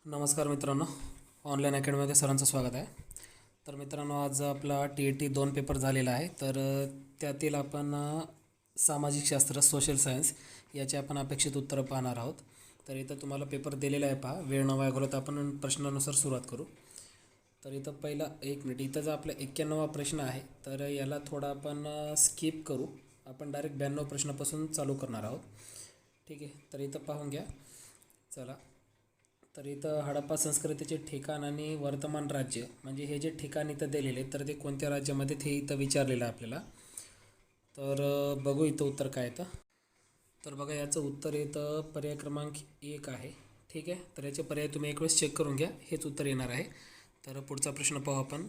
नमस्कार मित्रांनो, ऑनलाईन अकॅडमीमध्ये सरांचं स्वागत आहे. तर मित्रांनो, आज आपला TET 2 पेपर झालेला आहे. तर त्यातील आपण सामाजिक शास्त्र, सोशल सायन्स याचे आपण अपेक्षित उत्तरं पाहणार आहोत. तर इथं तुम्हाला पेपर दिलेला आहे, पहा. वेळ न वाया घालवता आपण प्रश्नानुसार सुरुवात करू. तर इथं पहिला 1 मिनिट, इथं जो आपला 91वा प्रश्न आहे, तर याला थोडा आपण स्किप करू. आपण डायरेक्ट 92 प्रश्नापासून चालू करणार आहोत. ठीक आहे, तर इथं पाहून घ्या. चला, तर इथं हडप्पा संस्कृतीचे ठिकाण आणि वर्तमान राज्य, म्हणजे हे जे ठिकाण इथं दिलेले तर ते कोणत्या राज्यामध्ये ते इथं विचारलेलं आहे आपल्याला. तर बघू इथं उत्तर काय येतं. तर बघा, याचं उत्तर येतं पर्याय क्रमांक 1 आहे. ठीक आहे, तर याचे पर्याय तुम्ही एक वेळेस चेक करून घ्या, हेच उत्तर येणार आहे. तर पुढचा प्रश्न पाहू आपण.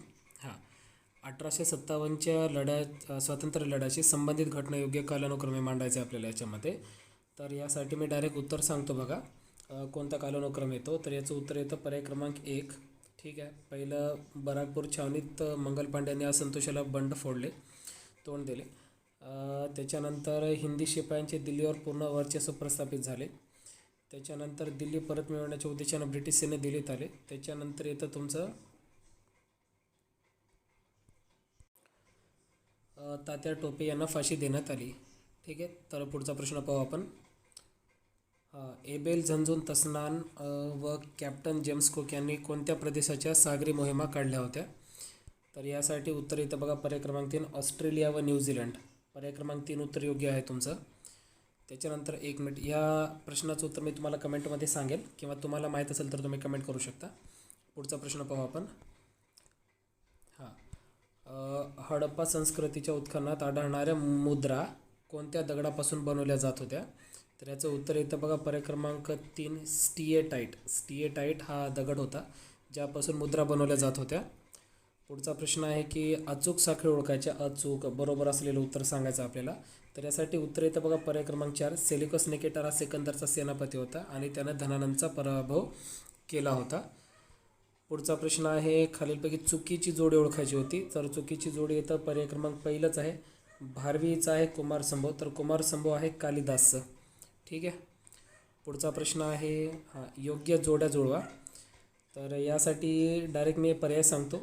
1857च्या स्वातंत्र्य लढ्याशी संबंधित घटना योग्य कालानुक्रमे मांडायचे आपल्याला याच्यामध्ये. तर यासाठी मी डायरेक्ट उत्तर सांगतो बघा. कोणता कालानुक्रम येतो, तर याचं उत्तर येतं पर्याय क्रमांक 1. ठीक आहे, पहिलं बराकपूर छावणीत मंगल पांड्यांनी असंतोषाला बंड फोडले, तोंड दिले. त्याच्यानंतर हिंदी शिपायांचे दिल्लीवर पूर्ण वर्चस्व प्रस्थापित झाले. त्याच्यानंतर दिल्ली परत मिळवण्याच्या उद्देशानं ब्रिटिश सेने दिल्लीत आले. त्याच्यानंतर येतं तुमचं तात्या टोपे यांना फाशी देण्यात आली. ठीक आहे, तर पुढचा प्रश्न पाहू आपण. एबेल झंझून तस्नान व कॅप्टन जेम्स कुक यांनी कोणत्या प्रदेशाच्या सागरी मोहिमा काढल्या होत्या? तर यासाठी उत्तर येतं बघा पर्याय क्रमांक 3, ऑस्ट्रेलिया व न्यूझीलंड. पर्याय क्रमांक 3 उत्तर योग्य आहे तुमचं. त्याच्यानंतर 1 मिनिट, या प्रश्नाचं उत्तर मी तुम्हाला कमेंटमध्ये सांगेल, किंवा तुम्हाला माहीत असेल तर तुम्ही कमेंट करू शकता. पुढचा प्रश्न पाहू आपण. हडप्पा संस्कृतीच्या उत्खननात आढळणाऱ्या मुद्रा कोणत्या दगडापासून बनवल्या जात होत्या? तर याचं उत्तर येतं बघा पर्याय क्रमांक 3, स्टिएटाईट. स्टिएटाईट हा दगड होता ज्यापासून मुद्रा बनवल्या जात होत्या. पुढचा प्रश्न आहे की अचूक साखळी ओळखायच्या. अचूक बरोबर असलेलं उत्तर सांगायचं आपल्याला. तर यासाठी उत्तर येतं बघा पर्याय क्रमांक 4, सेल्युकस निकेटर हा सिकंदरचा सेनापती होता आणि त्यानं धनानंदचा पराभव केला होता. पुढचा प्रश्न आहे, खालीलपैकी चुकीची जोडी ओळखायची होती. तर चुकीची जोडी येतं पर्याय क्रमांक पहिलंच आहे, भारवीचा आहे कुमार संभव. तर कुमार संभव आहे कालिदासचं. ठीक आहे, पुढचा प्रश्न आहे योग्य जोड्या जुळवा. तर यासाठी डायरेक्ट मी पर्याय सांगतो.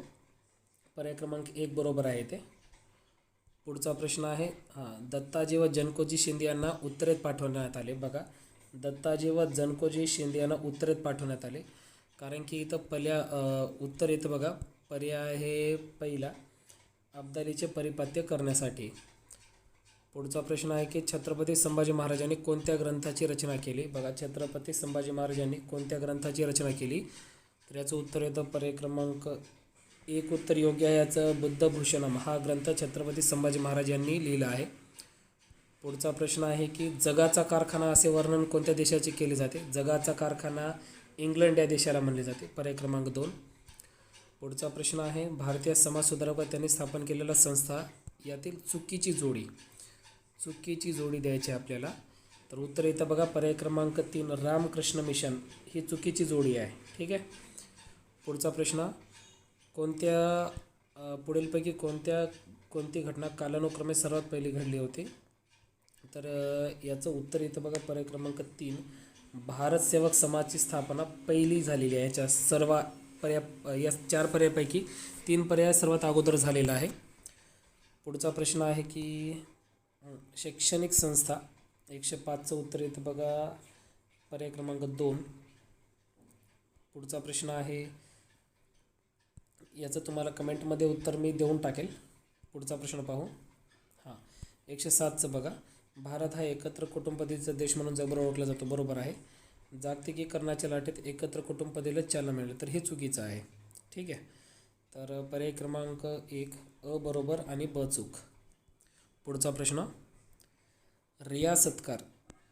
पर्याय क्रमांक 1 बरोबर आहे ते. पुढचा प्रश्न आहे दत्ताजी व जनकोजी शिंदे यांना उत्तरेत पाठवण्यात आले. बघा, दत्ताजी व जनकोजी शिंदे यांना उत्तरेत पाठवण्यात आले, कारण की इथं उत्तर येतं बघा पर्याय हे पहिला, अब्दालीचे परिपात्य करण्यासाठी. पुढचा प्रश्न आहे की छत्रपती संभाजी महाराजांनी कोणत्या ग्रंथाची रचना केली? बघा, छत्रपती संभाजी महाराजांनी कोणत्या ग्रंथाची रचना केली? तर याचं उत्तर येतं पर्याय क्रमांक 1 उत्तर योग्य आहे याचं. बुद्धभूषणम हा ग्रंथ छत्रपती संभाजी महाराज यांनी लिहिला आहे. पुढचा प्रश्न आहे की जगाचा कारखाना असे वर्णन कोणत्या देशाचे केले जाते? जगाचा कारखाना इंग्लंड या देशाला म्हणले जाते. पर्याय क्रमांक 2. पुढचा प्रश्न आहे भारतीय समाज सुधारक त्यांनी स्थापन केलेल्या संस्था यातील चुकीची जोडी. चुकीची जोडी द्यायची आपल्याला. तर उत्तर येतं बघा पर्याय क्रमांक 3, रामकृष्ण मिशन ही चुकीची जोडी आहे. ठीक आहे, पुढचा प्रश्न, पुढीलपैकी कोणती घटना कालानुक्रमे सर्वात पहिली घडली होती? तर याचं उत्तर येतं बघा पर्याय क्रमांक 3, भारत सेवक समाजची स्थापना पहिली झालेली आहे. याच्या सर्व या 4 पर्यायापैकी 3 पर्याय सर्वात अगोदर झालेला आहे. पुढचा प्रश्न आहे की शैक्षणिक संस्था 105चं उत्तर येतं बघा पर्याय क्रमांक 2. पुढचा प्रश्न आहे, याचं तुम्हाला कमेंटमध्ये उत्तर मी देऊन टाकेल. पुढचा प्रश्न पाहू. 107चं बघा, भारत हा एकत्र कुटुंबपद्धतीचा देश म्हणून जगभर ओळखला जातो. बरोबर आहे. जागतिकीकरणाच्या लाटेत एकत्र कुटुंबपद्धतीला चालना मिळाली, तर हे चुकीचं आहे. ठीक आहे, तर पर्याय क्रमांक 1 अ बरोबर आणि ब चूक. पुढचा प्रश्न, रियासतकार.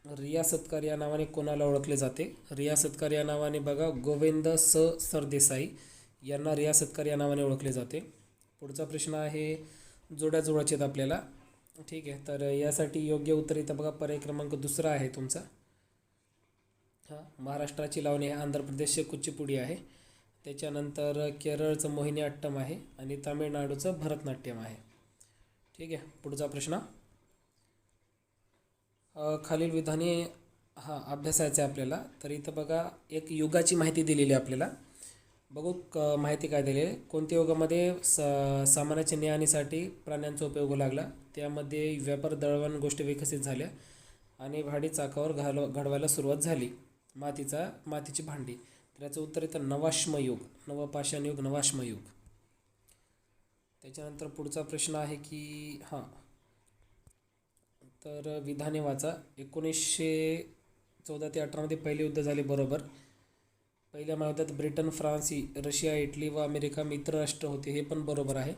रियासतकार या नावाने कोणाला ओळखले जाते? रियासतकार या नावाने बघा गोविंद सरदेसाई यांना रियासतकार या नावाने ओळखले जाते. पुढचा प्रश्न आहे जोड्या जुळवायचे आहेत आपल्याला. ठीक आहे, तर यासाठी योग्य उत्तर येतं बघा पर्याय क्रमांक 2 आहे तुमचा. महाराष्ट्राची लावणी आहे, आंध्र प्रदेशचे कुचिपुडी आहे, त्याच्यानंतर केरळचं मोहिनी अट्टम आहे आणि तामिळनाडूचं भरतनाट्यम आहे. ठीक आहे, पुढचा प्रश्न, खालील विधाने अभ्यासायचं आहे आपल्याला. तर इथं बघा एक युगाची माहिती दिलेली आहे आपल्याला. बघू माहिती काय दिली आहे. कोणत्या युगामध्ये सामानाच्या ने-आणीसाठी प्राण्यांचा उपयोग लागला, त्यामध्ये व्यापार दळणवळण गोष्टी विकसित झाल्या आणि भाडी चाकावर घडवायला सुरुवात झाली. मातीची भांडी. तर याचं उत्तर येतं नवाश्मयुग, नवपाषाण नवाश्मयुग. त्याच्यानंतर पुढचा प्रश्न आहे की तर विधाने वाचा. 1914 ते 18 मध्ये पहिले युद्ध झाले, बरोबर. पहिल्या महायुद्धात ब्रिटन, फ्रान्स, रशिया, इटली व अमेरिका मित्र राष्ट्र होते, हे पण बरोबर आहे.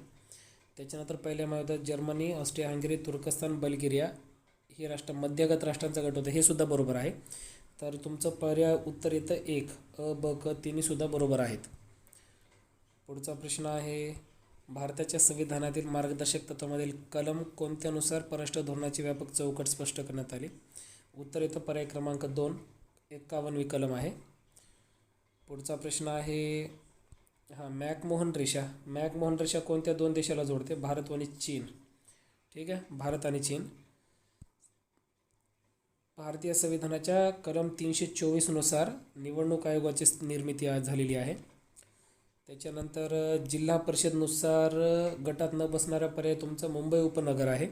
त्याच्यानंतर पहिल्या महायुद्धात जर्मनी, ऑस्ट्रिया हंगेरी, तुर्कस्तान, बल्गेरिया हे राष्ट्र मध्यगत राष्ट्रांचा गट होता, हे सुद्धा बरोबर आहे. तर तुमचं पर्याय उत्तर येतं 1, अ, ब, क तिन्हीसुद्धा बरोबर आहेत. पुढचा प्रश्न आहे, भारताच्या संविधानातील मार्गदर्शक तत्वामधील कलम कोणत्यानुसार परराष्ट्र धोरणाची व्यापक चौकट स्पष्ट करण्यात आली? उत्तर येतं पर्याय क्रमांक 2, 51वी कलम आहे. पुढचा प्रश्न आहे मॅकमोहन रेषा कोणत्या दोन देशाला जोडते? भारत आणि चीन. ठीक आहे, भारत आणि चीन. भारतीय संविधानाच्या कलम 324 नुसार निवडणूक आयोगाची निर्मिती झालेली आहे. त्याच्यानंतर जिल्हा परिषदनुसार गटात न बसणारा पर्याय तुमचा मुंबई उपनगर आहे.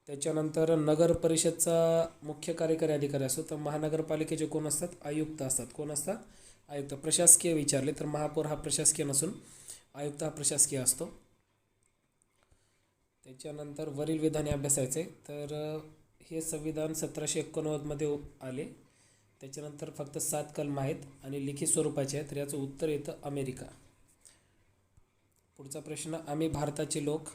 त्याच्यानंतर नगर परिषदचा मुख्य कार्यकारी अधिकारी असतो, तर महानगरपालिकेचे कोण असतात? आयुक्त असतात. कोण असतात? आयुक्त. प्रशासकीय विचारले तर महापौर हा प्रशासकीय नसून आयुक्त हा प्रशासकीय असतो. त्याच्यानंतर वरील विधाने अभ्यासायचे. तर हे संविधान 1789 मध्ये आले. त्याच्यानंतर फक्त 7 कलम आहेत आणि लिखित स्वरूपाचे आहेत, तर याचं उत्तर येतं अमेरिका. पुढचा प्रश्न, आम्ही भारताचे लोक.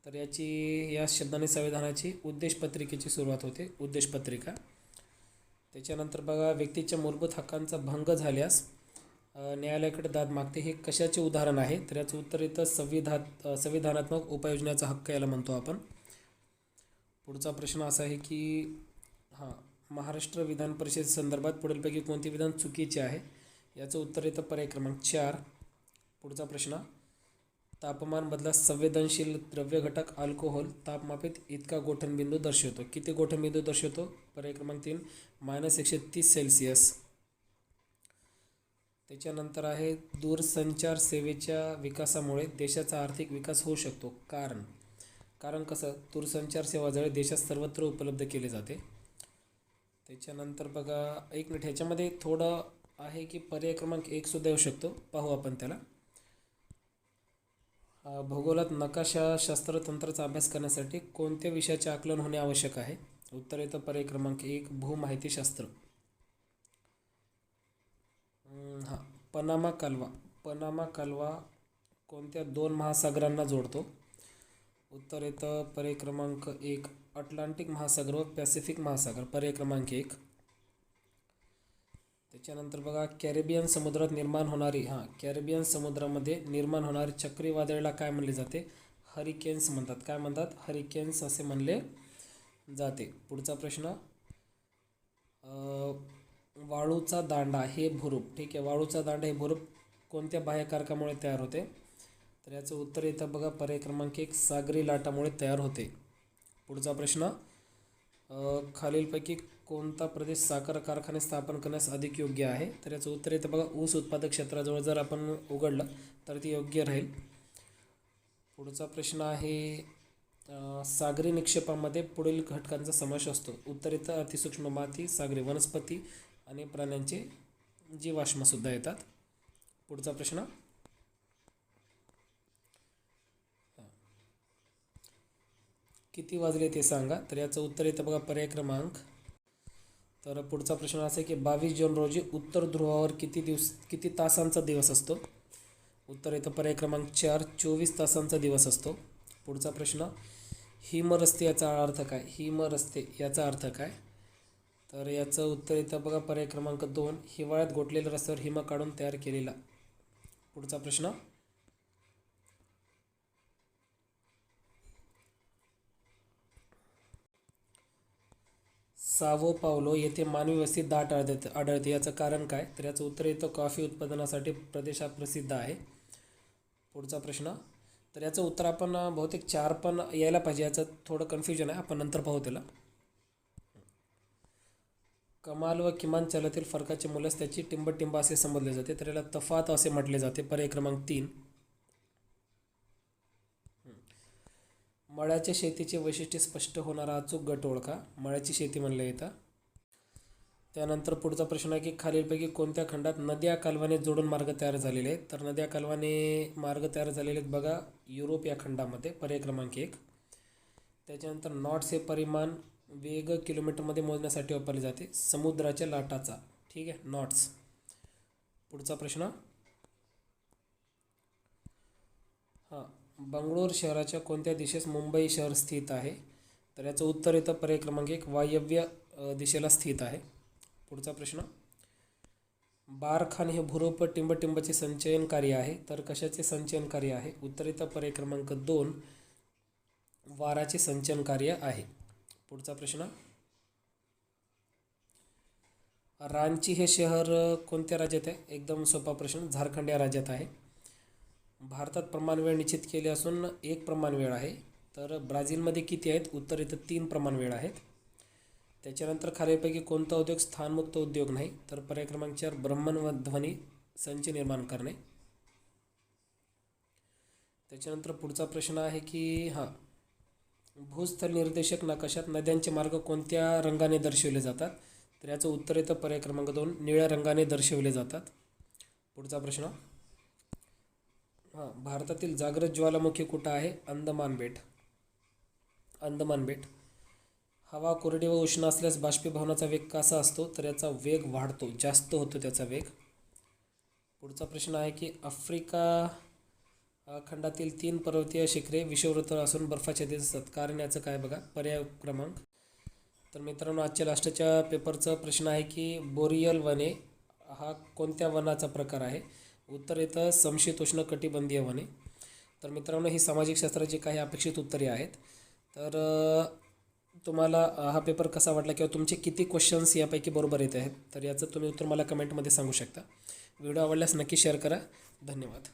तर या शब्दाने संविधानाची उद्देशपत्रिकेची सुरुवात होते, उद्देशपत्रिका. त्याच्यानंतर बघा, व्यक्तीच्या मूलभूत हक्कांचा भंग झाल्यास न्यायालयाकडे दाद मागते, हे कशाचे उदाहरण आहे? तर याचं उत्तर येतं संविधानात्मक उपाययोजनेचा हक्क याला म्हणतो आपण. पुढचा प्रश्न असा आहे की महाराष्ट्र विधान परिषद संदर्भात पुढीलपैकी कोणते विधान चुकीचे आहे? याचं उत्तर येतं पर्याय क्रमांक 4. पुढचा प्रश्न, तापमान बदलास संवेदनशील द्रव्य घटक अल्कोहोल तापमापित इतका गोठणबिंदू दर्शवतो. किती गोठणबिंदू दर्शवतो? पर्याय क्रमांक 3, -130 सेल्सिअस. त्याच्यानंतर आहे, दूरसंचार सेवेच्या विकासामुळे देशाचा आर्थिक विकास होऊ शकतो. कारण कसं? दूरसंचार सेवा देशात सर्वत्र उपलब्ध केले जाते. त्याच्यानंतर बघा, एक मिनिट, ह्याच्यामध्ये थोडं आहे की पर्याय क्रमांक 1 सुद्धा येऊ शकतो, पाहू आपण त्याला. भूगोलात नकाशाशास्त्र तंत्राचा अभ्यास करण्यासाठी कोणत्या विषयाचे आकलन होणे आवश्यक आहे? उत्तर येतं पर्याय क्रमांक 1, भूमाहितीशास्त्र. पनामा कालवा कोणत्या 2 महासागरांना जोडतो? उत्तर येतं पर्याय क्रमांक 1, अटलांटिक महासागर व पॅसिफिक महासागर. पर्याय क्रमांक 1. त्याच्यानंतर बघा, कॅरिबियन समुद्रामध्ये निर्माण होणारी चक्रीवादळाला काय म्हणले जाते? हरिकेन्स म्हणतात. काय म्हणतात? हरिकेन्स असे म्हणले जाते. पुढचा प्रश्न, वाळूचा दांडा हे भूरूप. ठीक आहे, वाळूचा दांडा हे भूरूप कोणत्या बाह्यकारकामुळे तयार होते? तर याचं उत्तर येतं बघा पर्याय क्रमांक 1, सागरी लाटामुळे तयार होते. पुढचा प्रश्न, खालीलपैकी कोणता प्रदेश साखर कारखाने स्थापन करण्यास अधिक योग्य आहे? तर याचं उत्तर येतं बघा, ऊस उत्पादक क्षेत्राजवळ जर आपण उघडलं तर ते योग्य राहील. पुढचा प्रश्न आहे, सागरी निक्षेपामध्ये पुढील घटकांचा समावेश असतो. उत्तर येतं अतिसूक्ष्म माती, सागरी वनस्पती आणि प्राण्यांचे जीवाश्मसुद्धा येतात. पुढचा प्रश्न, किती वाजले ते सांगा? तर याचं उत्तर येतं बघा पर्याय क्रमांक. तर पुढचा प्रश्न असा आहे की 22 जून रोजी उत्तर ध्रुवावर किती तासांचा दिवस असतो? उत्तर येतं पर्याय क्रमांक 4, 24 तासांचा दिवस असतो. पुढचा प्रश्न, हिमरस्ते याचा अर्थ काय? हिमरस्ते याचा अर्थ काय? तर याचं उत्तर येतं बघा पर्याय क्रमांक 2, हिवाळ्यात गोठलेल्या रस्त्यावर हिम काढून तयार केलेला. पुढचा प्रश्न, सावो पावलो येथे मानवी वस्ती दाट आढळते, याचं कारण काय? तर याचं उत्तर येतं कॉफी उत्पादनासाठी प्रदेश हा प्रसिद्ध आहे. पुढचा प्रश्न, तर याचं उत्तर आपण बहुतेक 4 पण यायला पाहिजे, याचं थोडं कन्फ्युजन आहे, आपण नंतर पाहू त्याला. कमाल व किमान चलातील फरकाचे मूल्यास त्याची टिंबटिंब असे संबोधले जाते, तर याला तफात असे म्हटले जाते. पर्याय क्रमांक 3. मळ्याच्या शेतीचे वैशिष्ट्य स्पष्ट होणारा अचूक गट ओळखा. मळ्याची शेती म्हणलं येतं. त्यानंतर पुढचा प्रश्न आहे की खालीलपैकी कोणत्या खंडात नद्या कालव्याने जोडून मार्ग तयार झालेले आहेत. तर नद्या कालव्याने मार्ग तयार झालेले आहेत बघा युरोप या खंडामध्ये. पर्याय क्रमांक 1. त्याच्यानंतर नॉट्स हे परिमाण वेग किलोमीटरमध्ये मोजण्यासाठी वापरले जाते. समुद्राच्या लाटाचा. ठीक आहे, नॉट्स. पुढचा प्रश्न. हां, बंगळूर शहराच्या कोणत्या दिशेस मुंबई शहर स्थित आहे. तर याचं उत्तर येतं पर्याय क्रमांक 1 वायव्य दिशेला स्थित आहे. पुढचा प्रश्न. बारखान हे भूरूप टिंबटिंबचे संचयन कार्य आहे. तर कशाचे संचयन कार्य आहे. उत्तर येतं पर्याय क्रमांक 2 वाराचे संचयन कार्य आहे. पुढचा प्रश्न. रांची हे शहर कोणत्या राज्यात आहे. एकदम सोपा प्रश्न. झारखंड या राज्यात आहे. भारतात प्रमाणवेळ निश्चित केली असून 1 प्रमाणवेळ आहे. तर ब्राझीलमध्ये किती आहेत. उत्तर येतं 3 प्रमाणवेळ आहेत. त्याच्यानंतर खालीलपैकी कोणता उद्योग स्थानमुक्त उद्योग नाही. तर पर्याय क्रमांक 4 ब्रह्मध्वनी संच निर्माण करणे. त्याच्यानंतर पुढचा प्रश्न आहे की भूस्थल निर्देशक नकाशात नद्यांचे मार्ग कोणत्या रंगाने दर्शवले जातात. तर याचं उत्तर येतं पर्याय क्रमांक 2 निळ्या रंगाने दर्शवले जातात. पुढचा प्रश्न. भारतातील जागृत ज्वालामुखी कुठं आहे. अंदमान बेट. अंदमान बेट. हवा कोरडी व उष्ण असल्यास बाष्पीभवनाचा वेग कसा असतो. तर याचा वेग वाढतो, जास्त होतो त्याचा वेग. पुढचा प्रश्न आहे की आफ्रिका खंडातील 3 पर्वतीय शिखरे विषुववृत्त असून बर्फाच्छादित असतात. कारण याचं काय बघा. पर्याय क्रमांक. तर मित्रांनो आजच्या लास्टच्या पेपरचा प्रश्न आहे की बोरियल वने हा कोणत्या वनाचा प्रकार आहे. उत्तर येतं समशीतोष्ण कटिबंधीय वने. तर मित्रांनो ही सामाजिक शास्त्राची काही अपेक्षित उत्तरे आहेत. तर तुम्हाला हा पेपर कसा वाटला किंवा तुमचे किती क्वेश्चन्स यापैकी बरोबर येत आहेत. तर याचं तुम्ही उत्तर मला कमेंटमध्ये सांगू शकता. व्हिडिओ आवडल्यास नक्की शेअर करा. धन्यवाद.